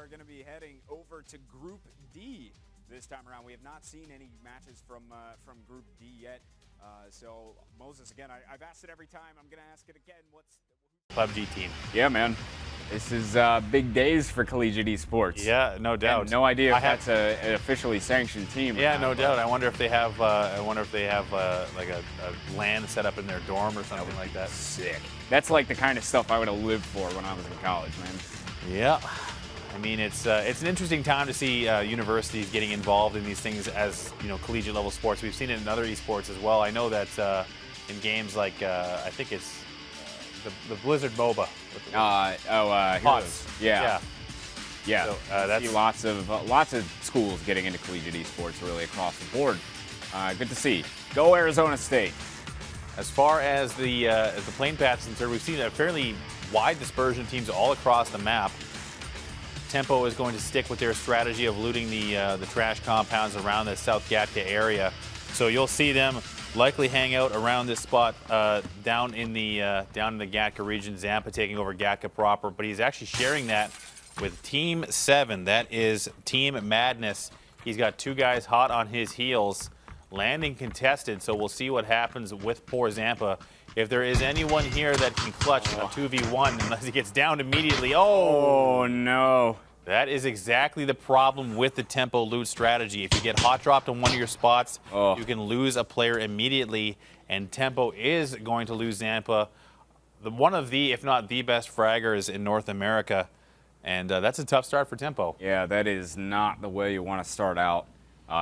are going to be heading over to Group D this time around. We have not seen any matches from Group D yet. So, Moses, again, I've asked it every time. I'm going to ask it again. What's PUBG team? Yeah, man. This is big days for collegiate esports. Yeah, no doubt. And no idea if that's an officially sanctioned team. Yeah, no doubt. I wonder if they have. Like a LAN set up in their dorm or something like that. Sick. That's like the kind of stuff I would have lived for when I was in college, man. Yeah. I mean, it's an interesting time to see universities getting involved in these things as, you know, collegiate level sports. We've seen it in other esports as well. I know that in games like I think it's the Blizzard MOBA. Heroes. Yeah. So, that's lots of schools getting into collegiate esports really across the board. Good to see. Go Arizona State. As far as the plane path is concerned, we've seen a fairly wide dispersion of teams all across the map. Tempo is going to stick with their strategy of looting the trash compounds around the South Gatka area. So you'll see them likely hang out around this spot down in the Gatka region. Zampa taking over Gatka proper, but he's actually sharing that with Team 7. That is Team Madness. He's got two guys hot on his heels, landing contested. So we'll see what happens with poor Zampa. If there is anyone here that can clutch a 2v1 unless he gets down immediately. Oh no. That is exactly the problem with the tempo loot strategy. If you get hot dropped on one of your spots, you can lose a player immediately, and tempo is going to lose Zampa, one of the, if not the best fraggers in North America, and that's a tough start for tempo. Yeah, that is not the way you want to start out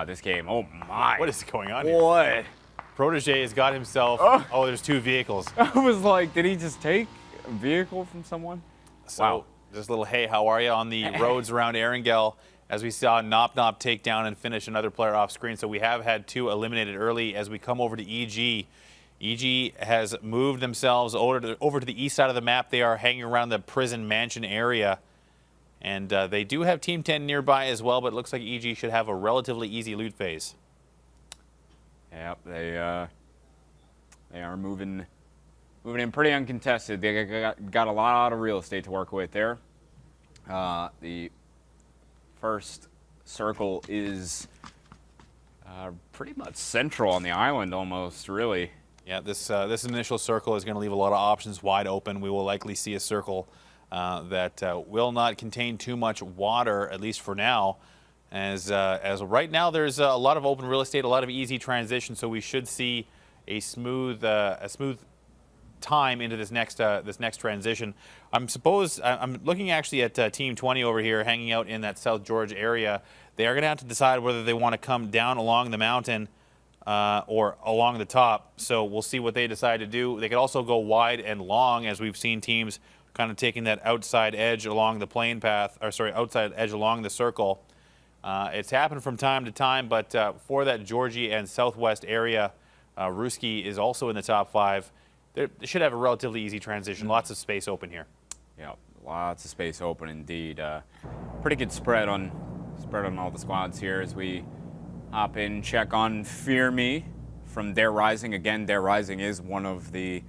this game. Oh my. What is going on here? What? Protege has got himself, there's two vehicles. I was like, did he just take a vehicle from someone? So, wow. Just a little, hey, how are you, on the roads around Erangel, as we saw Nop take down and finish another player off screen. So we have had two eliminated early. As we come over to EG, EG has moved themselves over to the east side of the map. They are hanging around the prison mansion area. And they do have Team 10 nearby as well, but it looks like EG should have a relatively easy loot phase. Yep, they are moving in pretty uncontested. They got a lot of real estate to work with there. The first circle is pretty much central on the island, almost, really. Yeah, this initial circle is going to leave a lot of options wide open. We will likely see a circle that will not contain too much water, at least for now. As right now, there's a lot of open real estate, a lot of easy transition, so we should see a smooth time into this next transition. I'm looking actually at Team 20 over here, hanging out in that South George area. They are going to have to decide whether they want to come down along the mountain or along the top. So we'll see what they decide to do. They could also go wide and long, as we've seen teams kind of taking that outside edge along the plane path, or sorry, outside edge along the circle. It's happened from time to time, but for that Georgie and Southwest area, Ruski is also in the top 5. They should have a relatively easy transition. Lots of space open here. Yeah, lots of space open indeed. Pretty good spread on all the squads here as we hop in, check on Fear Me from Dare Rising. Again, Dare Rising is one of the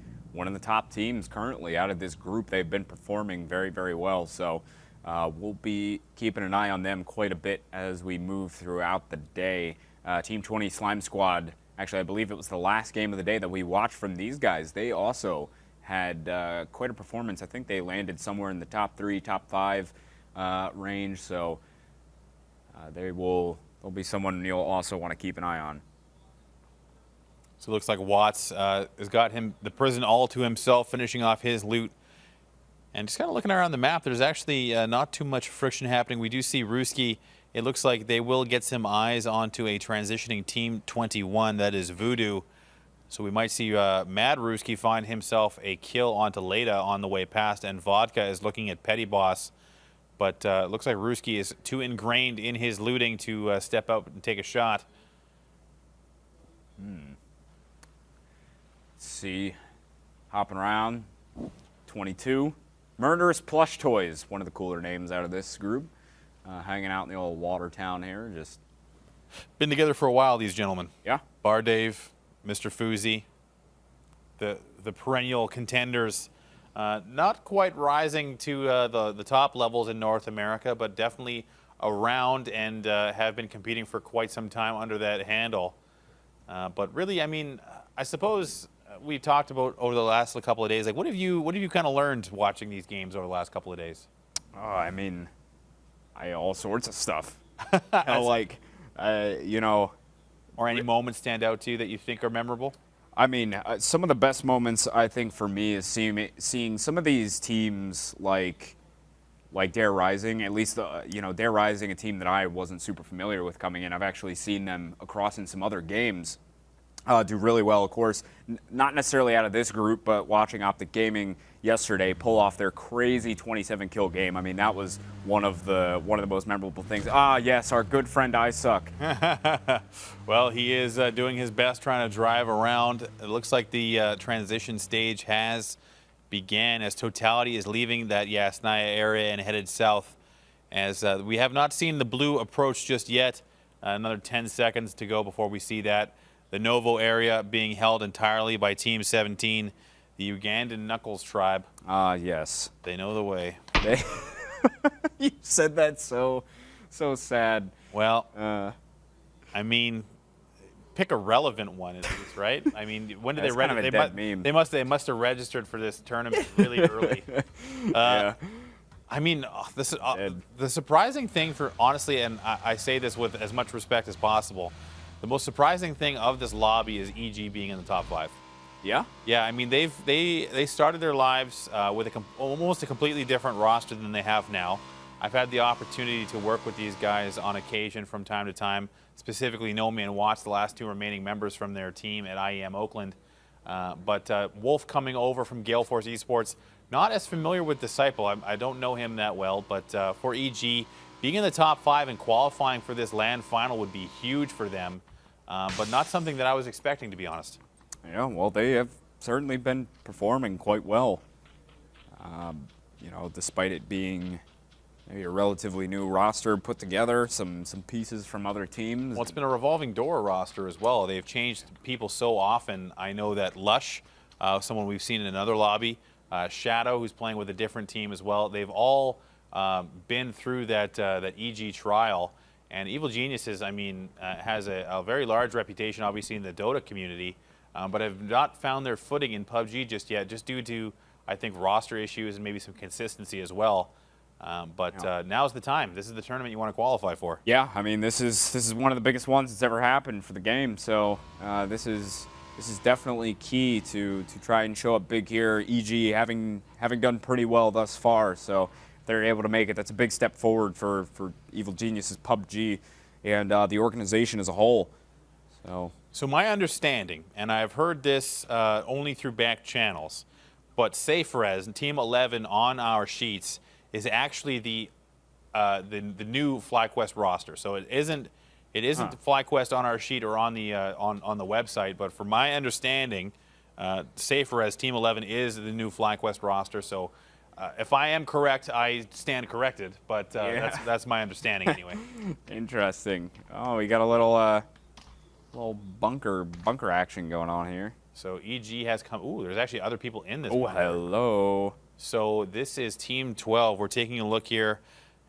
top teams currently out of this group. They've been performing very, very well. So we'll be keeping an eye on them quite a bit as we move throughout the day. Team 20 Slime Squad. Actually, I believe it was the last game of the day that we watched from these guys. They also had quite a performance. I think they landed somewhere in the top 3, top 5 range. So they'll be someone you'll also want to keep an eye on. So it looks like Watts has got the prison all to himself, finishing off his loot. And just kind of looking around the map, there's actually not too much friction happening. We do see Ruski. It looks like they will get some eyes onto a transitioning Team 21, that is Voodoo. So we might see Mad Ruski find himself a kill onto Leda on the way past, and Vodka is looking at Petty Boss. But it looks like Ruski is too ingrained in his looting to step out and take a shot. Let's see, hopping around, 22. Murderous Plush Toys, one of the cooler names out of this group. Hanging out in the old Watertown here, just been together for a while, these gentlemen. Yeah. Bar Dave, Mr. Fuzi, the perennial contenders Not quite rising to the top levels in North America, but definitely around and have been competing for quite some time under that handle. But really, I mean, I suppose we talked about over the last couple of days. Like, what have you kind of learned watching these games over the last couple of days? Oh, I mean, all sorts of stuff. Like, you know. Or any moments stand out to you that you think are memorable? I mean, some of the best moments I think for me is seeing some of these teams like Dare Rising. At least, Dare Rising, a team that I wasn't super familiar with coming in. I've actually seen them across in some other games do really well. Of course, not necessarily out of this group, but watching Optic Gaming yesterday pull off their crazy 27-kill game. I mean, that was one of the most memorable things. Ah, yes, our good friend I Suck. Well, he is doing his best trying to drive around. It looks like the transition stage has began as Totality is leaving that Yasnaya area and headed south. As we have not seen the blue approach just yet. Another 10 seconds to go before we see that. The Novo area being held entirely by Team 17, the Ugandan Knuckles tribe. Ah, yes. They know the way. You said that so sad. Well, I mean, pick a relevant one, at least, right? I mean, when did they register? They must have registered for this tournament really early. Yeah. I mean, the surprising thing honestly, and I say this with as much respect as possible, the most surprising thing of this lobby is EG being in the top 5. Yeah? Yeah, I mean, they started their lives with almost a completely different roster than they have now. I've had the opportunity to work with these guys on occasion from time to time, specifically Nomi and watch the last 2 remaining members from their team at IEM Oakland. But Wolf coming over from Gale Force Esports, not as familiar with Disciple. I don't know him that well, but for EG, being in the top 5 and qualifying for this LAN final would be huge for them, but not something that I was expecting, to be honest. Yeah, well, they have certainly been performing quite well. Despite it being maybe a relatively new roster put together, some pieces from other teams. Well, it's been a revolving door roster as well. They've changed people so often. I know that Lush, someone we've seen in another lobby, Shadow, who's playing with a different team as well. They've all been through that EG trial. And Evil Geniuses, I mean, has a very large reputation, obviously, in the Dota community, but have not found their footing in PUBG just yet, just due to, I think, roster issues and maybe some consistency as well. But now's the time. This is the tournament you want to qualify for. Yeah, I mean, this is one of the biggest ones that's ever happened for the game. So this is definitely key to try and show up big here. EG having done pretty well thus far, so if they're able to make it, that's a big step forward for Evil Geniuses, PUBG, and the organization as a whole. So my understanding, and I've heard this only through back channels, but Saferez and Team 11 on our sheets is actually the new FlyQuest roster. So it isn't FlyQuest on our sheet or on the website, but from my understanding, Saferez Team 11 is the new FlyQuest roster. So if I am correct, I stand corrected, but that's my understanding anyway. Interesting. Oh, we got a little bunker action going on here. So EG has come. Ooh, there's actually other people in this. Oh, bunker. Hello. So this is Team 12. We're taking a look here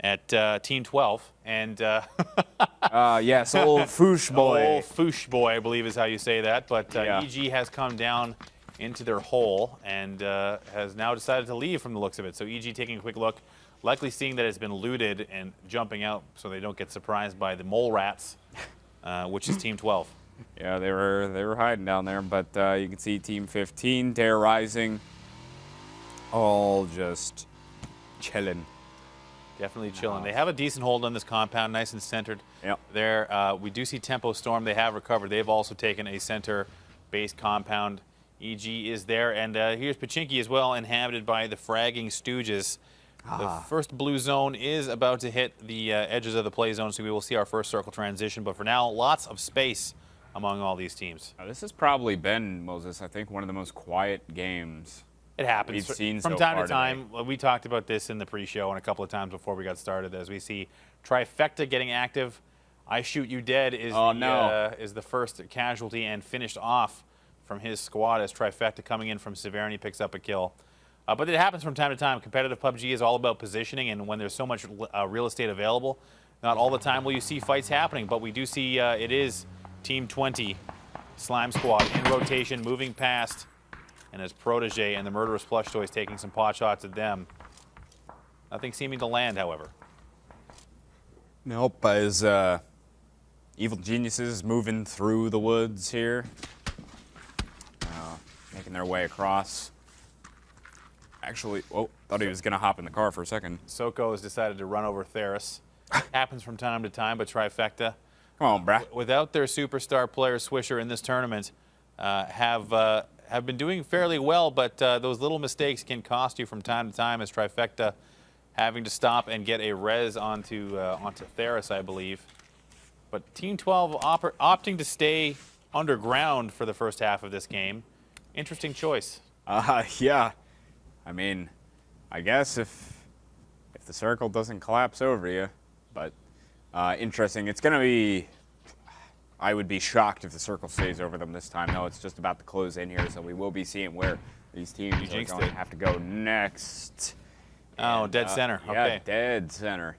at Team 12, and yes, old Foosh boy. Old Foosh boy, I believe is how you say that. But EG has come down into their hole and has now decided to leave from the looks of it. So EG taking a quick look, likely seeing that it's been looted and jumping out so they don't get surprised by the mole rats, which is Team 12. Yeah, they were hiding down there, but you can see Team 15, Dare Rising, all just chilling. Definitely chilling. They have a decent hold on this compound, nice and centered. Yep. There, we do see Tempo Storm. They have recovered. They've also taken a center-based compound. EG is there, and here's Pachinki as well, inhabited by the fragging Stooges. The first blue zone is about to hit the edges of the play zone, so we will see our first circle transition. But for now, lots of space among all these teams. This has probably been, Moses, I think, one of the most quiet games it happens we've seen from so time far to time. today. We talked about this in the pre-show and a couple of times before we got started. As we see Trifecta getting active, I Shoot You Dead is the first casualty and finished off from his squad as Trifecta coming in from Severity picks up a kill. But it happens from time to time. Competitive PUBG is all about positioning, and when there's so much real estate available, not all the time will you see fights happening, but we do see it is Team 20 Slime Squad in rotation, moving past, and as Protege and the Murderous Plush Toys taking some pot shots at them. Nothing seeming to land, however. Nope, as Evil Geniuses moving through the woods here, making their way across. Actually, oh, thought he was going to hop in the car for a second. Soko has decided to run over Theris. Happens from time to time, but Trifecta, Come on, brah. without their superstar player Swisher in this tournament, have been doing fairly well, but those little mistakes can cost you from time to time, as Trifecta having to stop and get a res onto Theris, I believe. But Team 12 opting to stay underground for the first half of this game. Interesting choice. Yeah. I mean, I guess if the circle doesn't collapse over you, but interesting. It's going to be, I would be shocked if the circle stays over them this time. No, it's just about to close in here, so we will be seeing where these teams are going to have to go next. Oh, And, dead center. Yeah, Okay. dead center.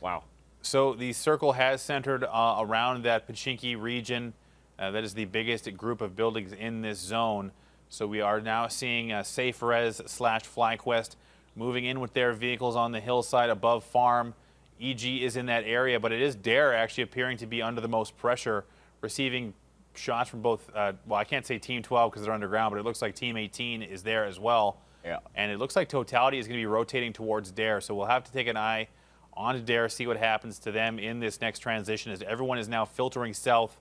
Wow. So the circle has centered around that Pachinki region. That is the biggest group of buildings in this zone. So we are now seeing Safe Res / FlyQuest moving in with their vehicles on the hillside above farm. EG is in that area, but it is Dare actually appearing to be under the most pressure, receiving shots from both, well, I can't say Team 12 because they're underground, but it looks like Team 18 is there as well. Yeah. And it looks like Totality is going to be rotating towards Dare, so we'll have to take an eye onto Dare, see what happens to them in this next transition, as everyone is now filtering south,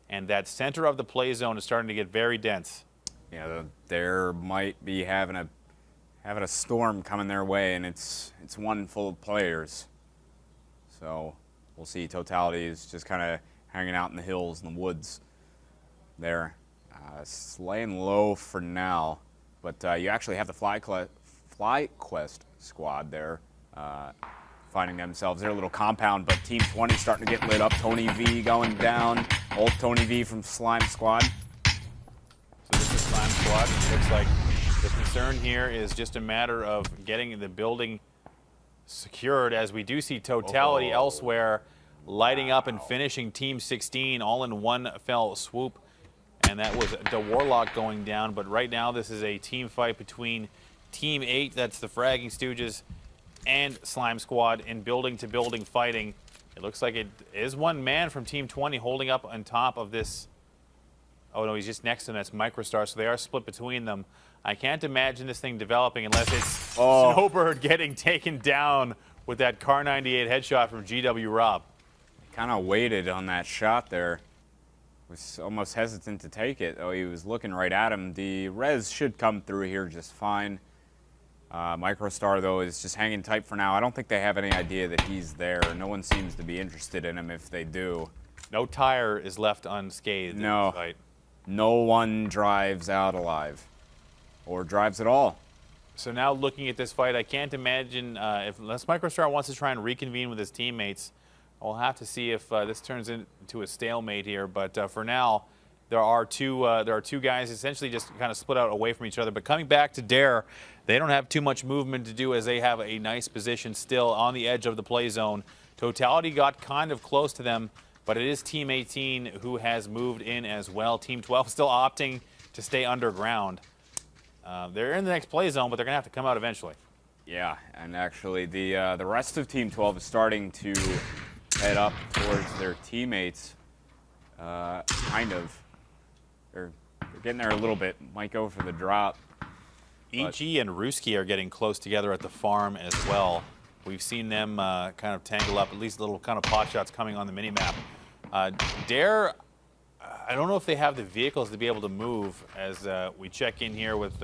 and that center of the play zone is starting to get very dense. Yeah, there might be having a storm coming their way, and it's one full of players. So we'll see. Totality is just kind of hanging out in the hills and the woods there. Laying low for now, but you actually have the FlyQuest squad there finding themselves their little compound, but Team 20 starting to get lit up. Tony V going down. Old Tony V from Slime Squad. So this is Slime Squad. It looks like the concern here is just a matter of getting the building secured, as we do see Totality elsewhere lighting up and finishing Team 16 all in one fell swoop. And that was the Warlock going down. But right now this is a team fight between Team 8, that's the Fragging Stooges, and Slime Squad in building-to-building fighting. It looks like it is one man from Team 20 holding up on top of this. Oh, no, he's just next to him. That's Microstar, so they are split between them. I can't imagine this thing developing unless it's Snowbird getting taken down with that Car 98 headshot from GW Rob. Kind of waited on that shot there. Was almost hesitant to take it, though he was looking right at him. The res should come through here just fine. Microstar, though, is just hanging tight for now. I don't think they have any idea that he's there. No one seems to be interested in him if they do. No tire is left unscathed in this fight. No one drives out alive, or drives at all. So now looking at this fight, I can't imagine, unless Microstar wants to try and reconvene with his teammates, we'll have to see if this turns into a stalemate here. But for now, there are two guys essentially just kind of split out away from each other. But coming back to Dare, they don't have too much movement to do, as they have a nice position still on the edge of the play zone. Totality got kind of close to them, but it is Team 18 who has moved in as well. Team 12 still opting to stay underground. They're in the next play zone, but they're going to have to come out eventually. Yeah, and actually the rest of Team 12 is starting to head up towards their teammates. Kind of. They're getting there a little bit. Might go for the drop. EG and Ruski are getting close together at the farm as well. We've seen them kind of tangle up, at least little kind of pot shots coming on the minimap. Dare, I don't know if they have the vehicles to be able to move, as we check in here with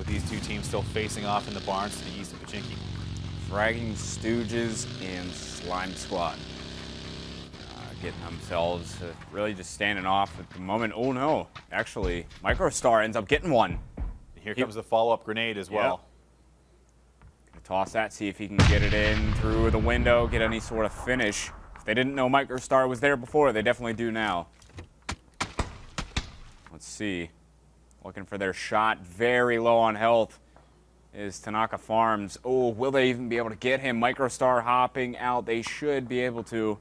these two teams still facing off in the barns to the east of Pachinki. Fragging Stooges and Slime Squad. Getting themselves really just standing off at the moment. Oh no, actually, Microstar ends up getting one. Here comes the follow-up grenade as well. Gonna toss that, see if he can get it in through the window, get any sort of finish. If they didn't know Microstar was there before, they definitely do now. Let's see. Looking for their shot, very low on health. is Tanaka Farms. Oh, will they even be able to get him? Microstar hopping out. They should be able to.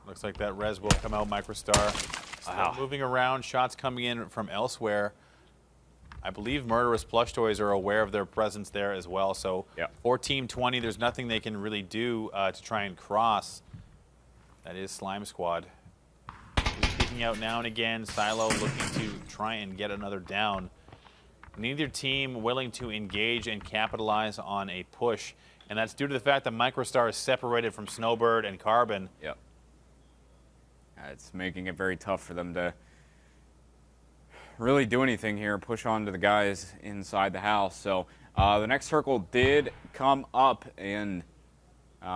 Looks like that res will come out. Microstar still moving around. Shots coming in from elsewhere. I believe Murderous Plush Toys are aware of their presence there as well. So for Team 20, there's nothing they can really do to try and cross. That is Slime Squad. Peeking out now and again. Silo looking to try and get another down. Neither team willing to engage and capitalize on a push. And that's due to the fact that Microstar is separated from Snowbird and Carbon. Yep. It's making it very tough for them to really do anything here, push on to the guys inside the house. So the next circle did come up, and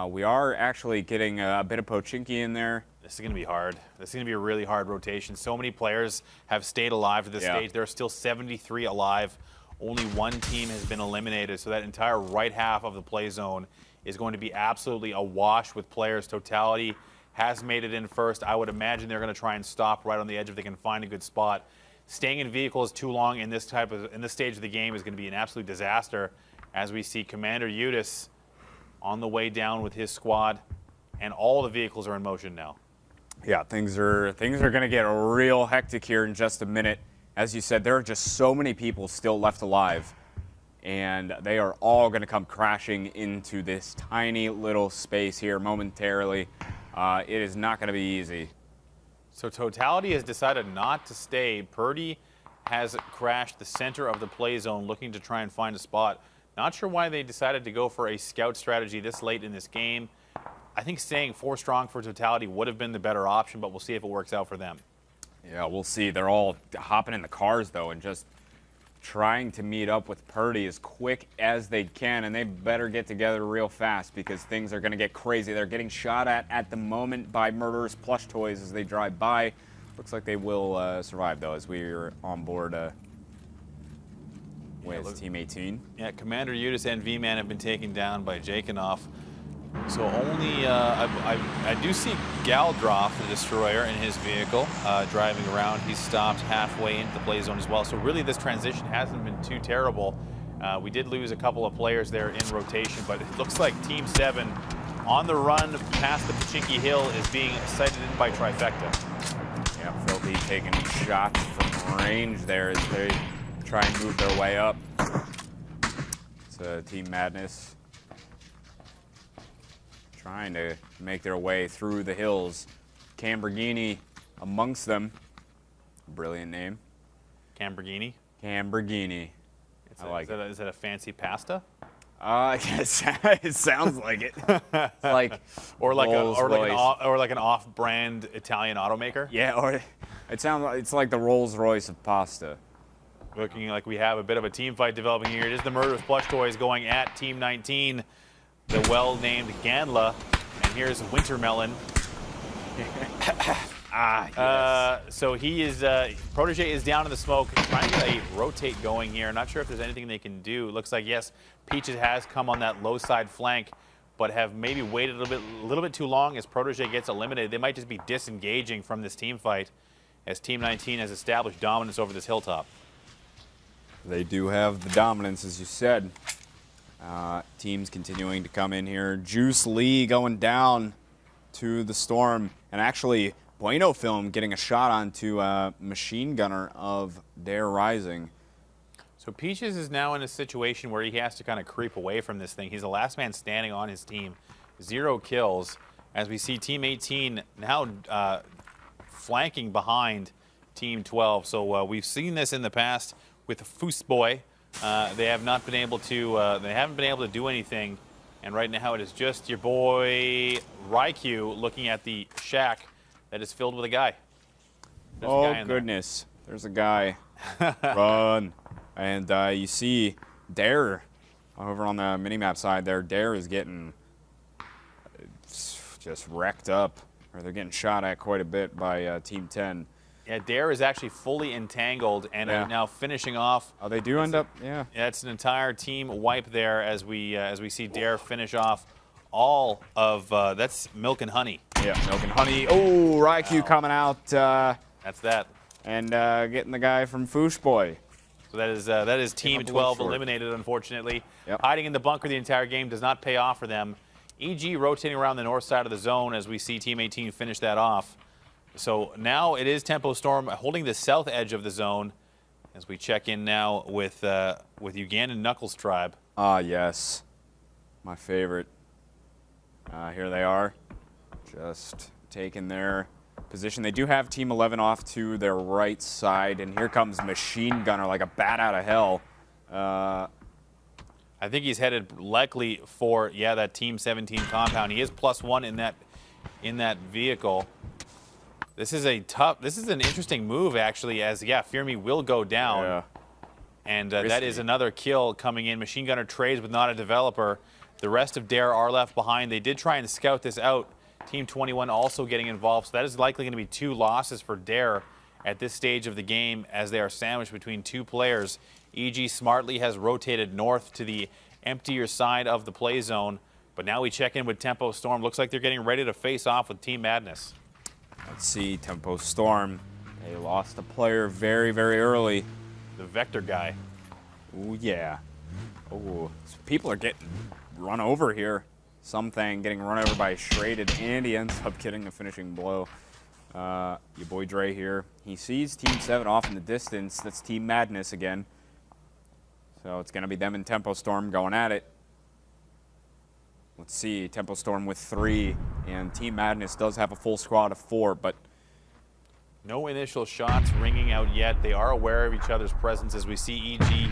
we are actually getting a bit of Pochinki in there. This is going to be hard. This is going to be a really hard rotation. So many players have stayed alive to this stage. There are still 73 alive. Only one team has been eliminated, so that entire right half of the play zone is going to be absolutely awash with players. Totality has made it in first. I would imagine they're going to try and stop right on the edge if they can find a good spot. Staying in vehicles too long in this stage of the game is going to be an absolute disaster, as we see Commander Udis on the way down with his squad, and all the vehicles are in motion now. Yeah, things are going to get real hectic here in just a minute. As you said, there are just so many people still left alive, and they are all going to come crashing into this tiny little space here momentarily. It is not going to be easy. So Totality has decided not to stay. Purdy has crashed the center of the play zone, looking to try and find a spot. Not sure why they decided to go for a scout strategy this late in this game. I think staying 4 strong for Totality would have been the better option, but we'll see if it works out for them. Yeah, we'll see. They're all hopping in the cars, though, and just trying to meet up with Purdy as quick as they can, and they better get together real fast because things are going to get crazy. They're getting shot at the moment by Murderous Plush Toys as they drive by. Looks like they will survive, though, as we're on board with Team 18. Yeah, Commander Udis and V-Man have been taken down by Jakenoff. So only, I do see Galdroff, the Destroyer, in his vehicle, driving around. He's stopped halfway into the play zone as well. So really this transition hasn't been too terrible. We did lose a couple of players there in rotation, but it looks like Team 7 on the run past the Pochinki Hill is being sighted in by Trifecta. Yeah, Filthy taking shots from range there as they try and move their way up. It's a Team Madness trying to make their way through the hills. Camborghini amongst them. Brilliant name. Camborghini? Camborghini. I like it. Is that a fancy pasta? Yes, it sounds like it. Like or like an off-brand Italian automaker. Yeah, or it sounds like it's like the Rolls-Royce of pasta. Looking like we have a bit of a team fight developing here. It is the Murderous Plush Toys going at Team 19. The well-named Ganla, and here's Wintermelon. Yes. So he is, Protege is down in the smoke, trying to get a rotate going here. Not sure if there's anything they can do. Looks like, yes, Peaches has come on that low side flank, but have maybe waited a little bit too long as Protege gets eliminated. They might just be disengaging from this team fight as Team 19 has established dominance over this hilltop. They do have the dominance, as you said. Teams continuing to come in here. Juice Lee going down to the storm, and actually Bueno Film getting a shot onto Machine Gunner of Dare Rising. So Peaches is now in a situation where he has to kind of creep away from this thing. He's the last man standing on his team. 0 kills, as we see Team 18 now flanking behind Team 12. So we've seen this in the past with Foosboy. They have not been able to. They haven't been able to do anything, and right now it is just your boy Raikou looking at the shack that is filled with a guy. Oh goodness! There's a guy. Run! And you see Dare over on the minimap side there. Dare is getting just wrecked up, or they're getting shot at quite a bit by Team 10. Yeah, Dare is actually fully entangled and are now finishing off. Oh, they do end up, yeah. It's an entire team wipe there as we see Dare finish off all of that's Milk and Honey. Yeah, Milk and Honey. Oh, Raikou coming out. That's that. And getting the guy from Foosh Boy. So that is Team up a little 12 short. eliminated, unfortunately. Yep. Hiding in the bunker the entire game does not pay off for them. EG rotating around the north side of the zone as we see Team 18 finish that off. So now it is Tempo Storm holding the south edge of the zone as we check in now with Ugandan Knuckles Tribe. Ah, yes. My favorite. Here they are, just taking their position. They do have Team 11 off to their right side, and here comes Machine Gunner like a bat out of hell. I think he's headed likely for, yeah, that Team 17 compound. He is +1 in that vehicle. This is an interesting move, actually, as, yeah, Fear Me will go down. Yeah. And that is another kill coming in. Machine Gunner trades with not a developer. The rest of Dare are left behind. They did try and scout this out. Team 21 also getting involved. So that is likely going to be 2 losses for Dare at this stage of the game as they are sandwiched between 2 players. EG smartly has rotated north to the emptier side of the play zone. But now we check in with Tempo Storm. Looks like they're getting ready to face off with Team Madness. Let's see, Tempo Storm. They lost a player very, very early. The Vector guy. Ooh, yeah. Ooh, so people are getting run over here. Something getting run over by Shraded, and he ends up getting a finishing blow. Your boy Dre here. He sees Team 7 off in the distance. That's Team Madness again. So it's going to be them and Tempo Storm going at it. Let's see, Tempo Storm with 3, and Team Madness does have a full squad of 4, but no initial shots ringing out yet. They are aware of each other's presence as we see EG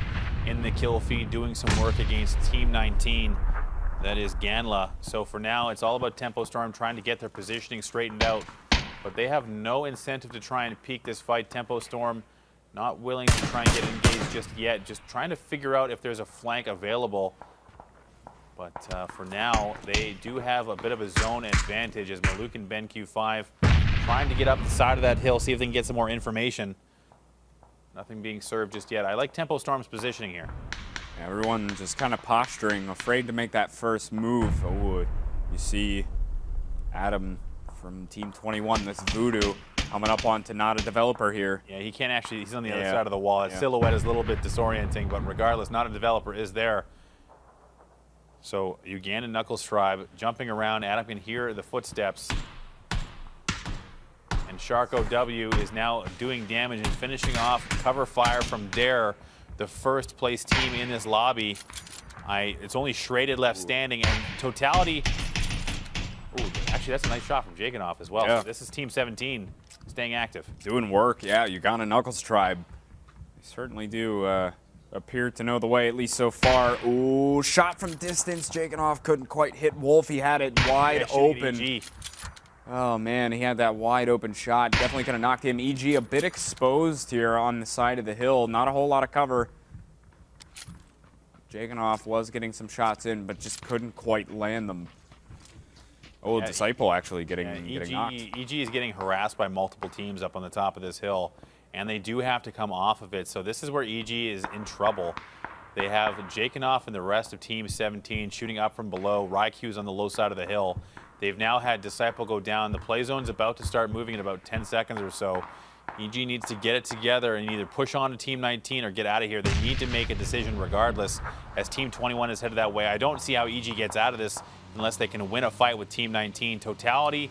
in the kill feed doing some work against Team 19. That is Ganla. So for now, it's all about Tempo Storm trying to get their positioning straightened out. But they have no incentive to try and peak this fight. Tempo Storm not willing to try and get engaged just yet. Just trying to figure out if there's a flank available. But for now, they do have a bit of a zone advantage as Maluk and BenQ5 trying to get up the side of that hill, see if they can get some more information. Nothing being served just yet. I like Tempo Storm's positioning here. everyone just kind of posturing, afraid to make that first move. Oh, you see Adam from Team 21, that's Voodoo, coming up onto not a developer here. Yeah, he can't actually, he's on the other side of the wall. His silhouette is a little bit disorienting, but regardless, not a developer is there. So Ugandan Knuckles Tribe jumping around. Adam can hear the footsteps. And Sharko W is now doing damage and finishing off cover fire from Dare, the first place team in this lobby. It's only Shraded left standing, and Totality. Ooh, actually, that's a nice shot from Jakanoff as well. Yeah. So this is Team 17 staying active. Doing work, yeah, Ugandan Knuckles Tribe. They certainly do appear to know the way, at least so far. Ooh, shot from distance. Jakanoff couldn't quite hit Wolf. He had it wide open. EG. Oh, man, he had that wide open shot. Definitely could have knocked him. EG a bit exposed here on the side of the hill. Not a whole lot of cover. Jakanoff was getting some shots in, but just couldn't quite land them. Oh, yeah, Disciple actually getting knocked. EG is getting harassed by multiple teams up on the top of this hill, and they do have to come off of it. So this is where EG is in trouble. They have Jakanoff and the rest of Team 17 shooting up from below. Rykyu's on the low side of the hill. They've now had Disciple go down. The play zone's about to start moving in about 10 seconds or so. EG needs to get it together and either push on to Team 19 or get out of here. They need to make a decision regardless, as Team 21 is headed that way. I don't see how EG gets out of this unless they can win a fight with Team 19. Totality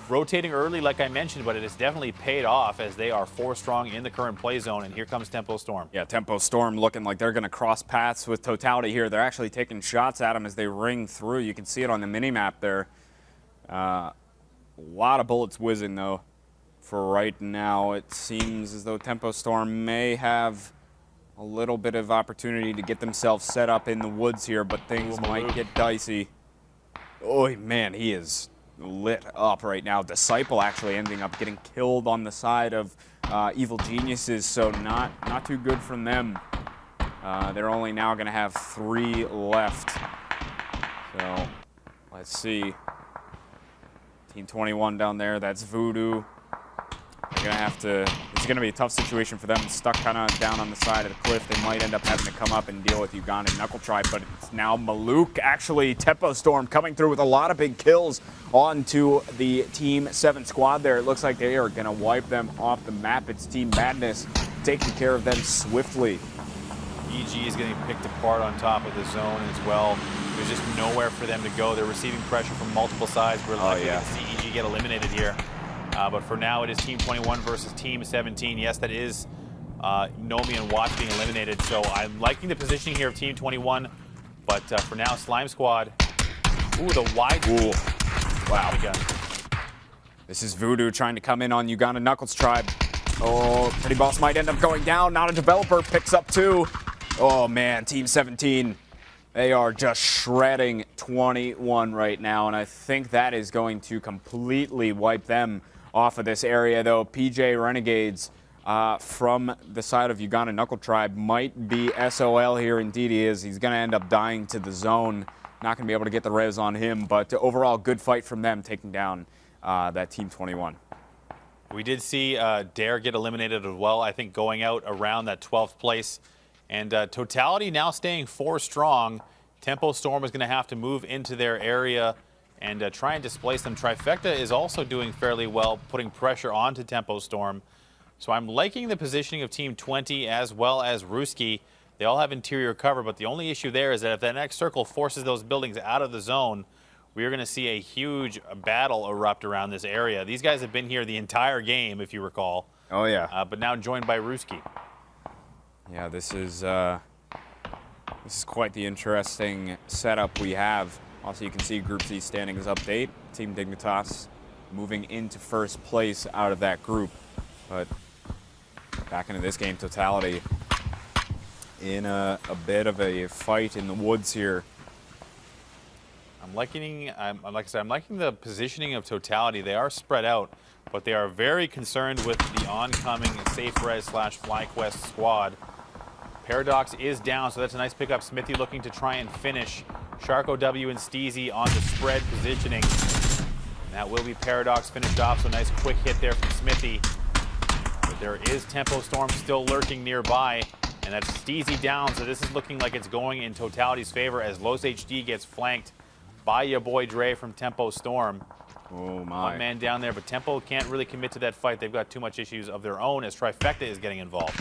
rotating early, like I mentioned, but it has definitely paid off as they are 4 strong in the current play zone, and here comes Tempo Storm. Yeah, Tempo Storm looking like they're going to cross paths with Totality here. They're actually taking shots at them as they ring through. You can see it on the mini-map there. A lot of bullets whizzing, though. For right now, it seems as though Tempo Storm may have a little bit of opportunity to get themselves set up in the woods here, but things might get dicey. Oh, man, he is lit up right now. Disciple actually ending up getting killed on the side of Evil Geniuses, so not too good from them. They're only now going to have 3 left. So let's see. Team 21 down there, that's Voodoo. They're gonna have to, it's gonna be a tough situation for them. Stuck kind of down on the side of the cliff. They might end up having to come up and deal with Ugandan Knuckle Tribe, but it's now Maluk, actually Tempo Storm coming through with a lot of big kills onto the Team 7 squad there. It looks like they are gonna wipe them off the map. It's Team Madness taking care of them swiftly. EG is getting picked apart on top of the zone as well. There's just nowhere for them to go. They're receiving pressure from multiple sides. We're likely to see EG get eliminated here. But for now, it is Team 21 versus Team 17. Yes, that is Nomi and Watts being eliminated. So I'm liking the positioning here of Team 21. But for now, Slime Squad. Ooh, the wide. Ooh. Wow. Again. This is Voodoo trying to come in on Uganda Knuckles Tribe. Oh, Pretty Boss might end up going down. Not a developer. Picks up 2. Oh, man. Team 17. They are just shredding 21 right now. And I think that is going to completely wipe them off of this area, though. PJ Renegades from the side of Uganda Knuckle Tribe might be SOL here. Indeed he is. He's going to end up dying to the zone. Not going to be able to get the res on him, but overall good fight from them taking down that Team 21. We did see Dare get eliminated as well, I think going out around that 12th place. And Totality now staying 4 strong. Tempo Storm is going to have to move into their area and try and displace them. Trifecta is also doing fairly well, putting pressure onto Tempo Storm. So I'm liking the positioning of Team 20 as well as Ruski. They all have interior cover, but the only issue there is that if that next circle forces those buildings out of the zone, we are going to see a huge battle erupt around this area. These guys have been here the entire game, if you recall. Oh, yeah. But now joined by Ruski. Yeah, this is quite the interesting setup we have. Also, you can see Group C standings update. Team Dignitas moving into first place out of that group. But back into this game, Totality in a bit of a fight in the woods here. Like I said, I'm liking the positioning of Totality. They are spread out, but they are very concerned with the oncoming Safe Res / FlyQuest squad. Paradox is down, so that's a nice pickup. Smithy looking to try and finish. Sharko W and Steezy on the spread positioning. And that will be Paradox finished off, so nice quick hit there from Smithy. But there is Tempo Storm still lurking nearby, and that's Steezy down, so this is looking like it's going in Totality's favor as Los HD gets flanked by your boy Dre from Tempo Storm. Oh my. One man down there, but Tempo can't really commit to that fight. They've got too much issues of their own as Trifecta is getting involved.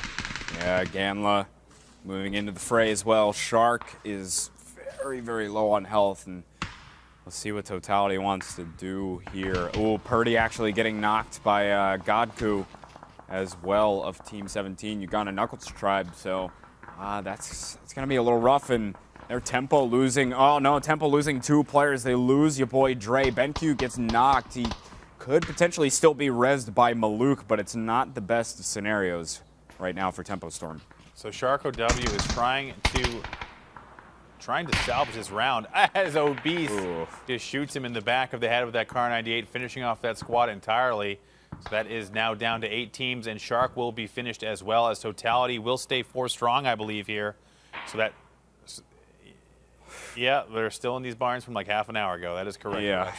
Yeah, Ganla moving into the fray as well. Shark is very, very low on health, and let's see what Totality wants to do here. Oh, Purdy actually getting knocked by Godku as well of Team 17, Uganda Knuckles Tribe. So that's going to be a little rough, and their Tempo losing. Oh, no, Tempo losing 2 players. They lose your boy Dre. BenQ gets knocked. He could potentially still be rezzed by Maluk, but it's not the best of scenarios right now for Tempo Storm. So Sharko W is trying to salvage this round as Obese just shoots him in the back of the head with that Car 98, finishing off that squad entirely. So that is now down to 8 teams, and Shark will be finished as well as Totality will stay 4 strong, I believe, here. So that, yeah, they're still in these barns from like half an hour ago. That is correct. Yeah.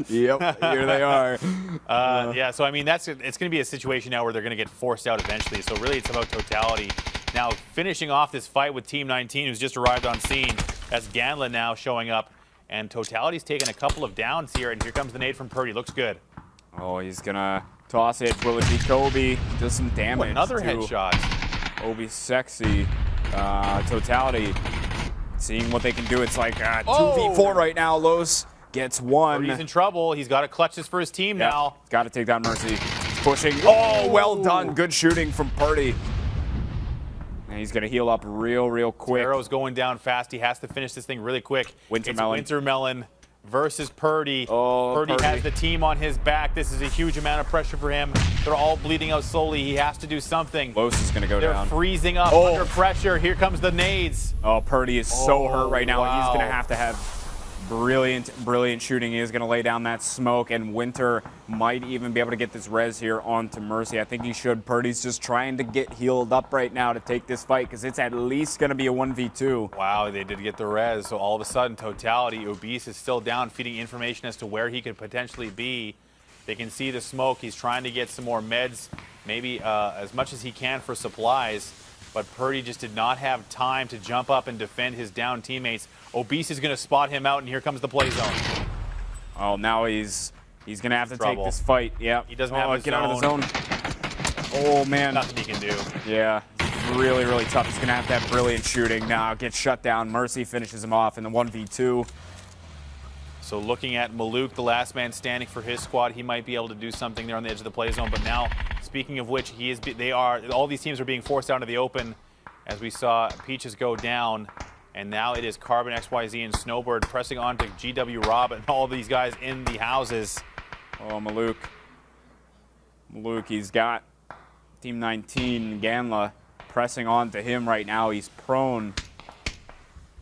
Yep, here they are. Yeah, so I mean, it's going to be a situation now where they're going to get forced out eventually. So really, it's about Totality. Now, finishing off this fight with Team 19, who's just arrived on scene. That's Ganla now showing up. And Totality's taken a couple of downs here, and here comes the nade from Purdy. Looks good. Oh, he's going to toss it. Will it be Kobe? Does some damage. Another headshot. Obi's sexy. Totality seeing what they can do. It's like 2v4 right now. Los gets 1. Purdy's in trouble. He's got to clutch this for his team now. Got to take that Mercy. He's pushing. Oh, well done. Good shooting from Purdy. And he's going to heal up real quick. Arrow's going down fast. He has to finish this thing really quick. Wintermelon versus Purdy. Oh, Purdy has the team on his back. This is a huge amount of pressure for him. They're all bleeding out slowly. He has to do something. Los is going to go down. They're freezing up under pressure. Here comes the nades. Oh, Purdy is so hurt right now. Wow. He's going to have brilliant shooting. He is going to lay down that smoke, and Winter might even be able to get this res here onto Mercy. I think he should. Purdy's just trying to get healed up right now to take this fight because it's at least going to be a 1v2. Wow, they did get the res. So all of a sudden, Totality, Obese is still down, feeding information as to where he could potentially be. They can see the smoke. He's trying to get some more meds, maybe as much as he can for supplies. But Purdy just did not have time to jump up and defend his down teammates. Obese is going to spot him out, and here comes the play zone. Oh, now he's going to have to take this fight. Yeah. He doesn't have a get out of the zone. Oh, man. Nothing he can do. Yeah, really, really tough. He's going to have to have brilliant shooting now. Gets shut down. Mercy finishes him off in the 1v2. So looking at Maluk, the last man standing for his squad, he might be able to do something there on the edge of the play zone. But now, speaking of which, all these teams are being forced out of the open, as we saw Peaches go down. And now it is Carbon, XYZ, and Snowbird pressing on to GW Rob and all these guys in the houses. Oh, Maluk. He's got Team 19, Ganla, pressing on to him right now. He's prone.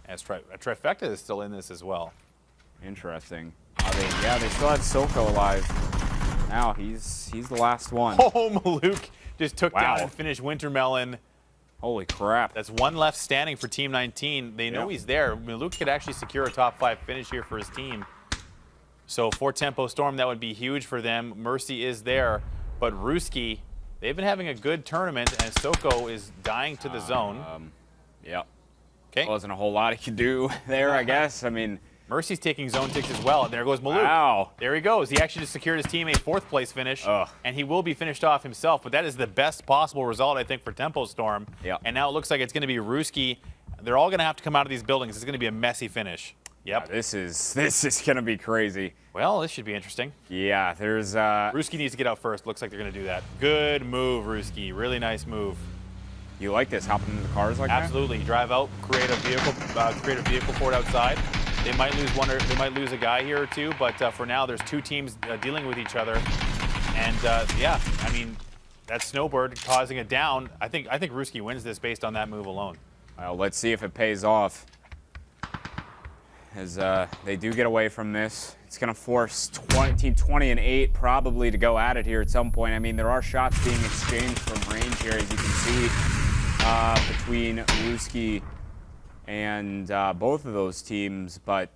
As Trifecta is still in this as well. Interesting. They still have Soko alive. Now he's the last one. Oh, Maluk just took down and finished Wintermelon. Holy crap. That's one left standing for Team 19. They know he's there. Maluk could actually secure a top 5 finish here for his team. So for Tempo Storm, that would be huge for them. Mercy is there. But Ruski, they've been having a good tournament, and Soko is dying to the zone. Yep. Okay. Wasn't a whole lot he could do there, I guess. I mean, Mercy's taking zone ticks as well. And there goes Maluk. Wow. There he goes. He actually just secured his team a 4th place finish. And he will be finished off himself. But that is the best possible result, I think, for Tempo Storm. Yep. And now it looks like it's going to be Ruski. They're all going to have to come out of these buildings. It's going to be a messy finish. Yep. Yeah, this is going to be crazy. Well, this should be interesting. Yeah, there's... Ruski needs to get out first. Looks like they're going to do that. Good move, Ruski. Really nice move. You like this, hopping into the cars like Absolutely. Drive out, create a vehicle for it outside. They might lose one, or they might lose a guy here or two, but for now, there's 2 teams dealing with each other. And yeah, I mean, that's Snowbird causing it down. I think Ruski wins this based on that move alone. Well, let's see if it pays off. As they do get away from this, it's going to force Team 20 and 8 probably to go at it here at some point. I mean, there are shots being exchanged from range here, as you can see, between Ruski and both of those teams, but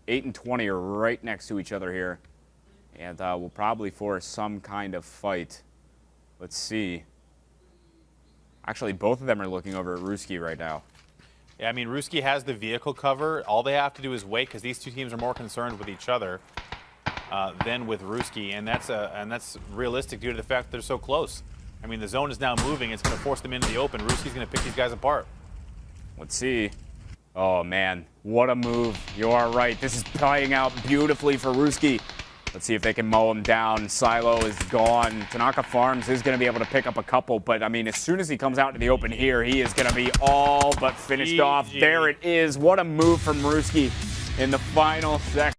8 and 20 are right next to each other here, and will probably force some kind of fight. Let's see. Actually, both of them are looking over at Ruski right now. Yeah, I mean, Ruski has the vehicle cover. All they have to do is wait, because these 2 teams are more concerned with each other than with Ruski, and that's realistic due to the fact that they're so close. I mean, the zone is now moving. It's going to force them into the open. Ruski's going to pick these guys apart. Let's see. Oh, man. What a move. You are right. This is playing out beautifully for Ruski. Let's see if they can mow him down. Silo is gone. Tanaka Farms is going to be able to pick up a couple, but, I mean, as soon as he comes out to the open here, he is going to be all but finished off. There it is. What a move from Ruski in the final second.